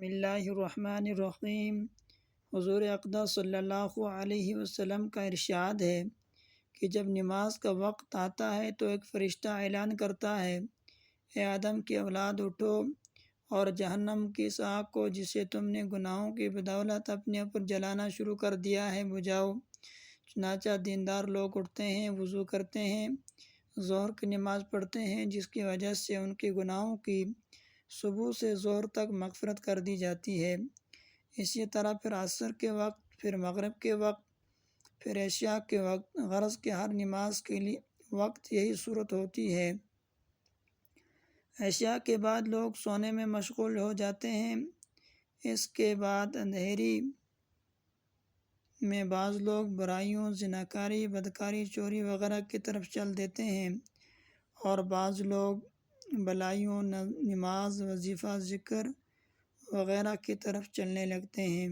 اللہ الرحمن الرحیم۔ حضور اقدس صلی اللہ علیہ وسلم کا ارشاد ہے کہ جب نماز کا وقت آتا ہے تو ایک فرشتہ اعلان کرتا ہے، اے آدم کی اولاد اٹھو اور جہنم کی اس آگ کو جسے تم نے گناہوں کی بدولت اپنے اوپر جلانا شروع کر دیا ہے بجھاؤ۔ چنانچہ دیندار لوگ اٹھتے ہیں، وضو کرتے ہیں، ظہر کی نماز پڑھتے ہیں، جس کی وجہ سے ان کے گناہوں کی صبح سے ظہر تک مغفرت کر دی جاتی ہے۔ اسی طرح پھر عصر کے وقت، پھر مغرب کے وقت، پھر عشاء کے وقت، غرض کہ ہر نماز کے لیے وقت یہی صورت ہوتی ہے۔ عشاء کے بعد لوگ سونے میں مشغول ہو جاتے ہیں۔ اس کے بعد اندھیری میں بعض لوگ برائیوں، زناکاری، بدکاری، چوری وغیرہ کی طرف چل دیتے ہیں، اور بعض لوگ بھلائیوں، نماز، وظیفہ، ذکر وغیرہ کی طرف چلنے لگتے ہیں۔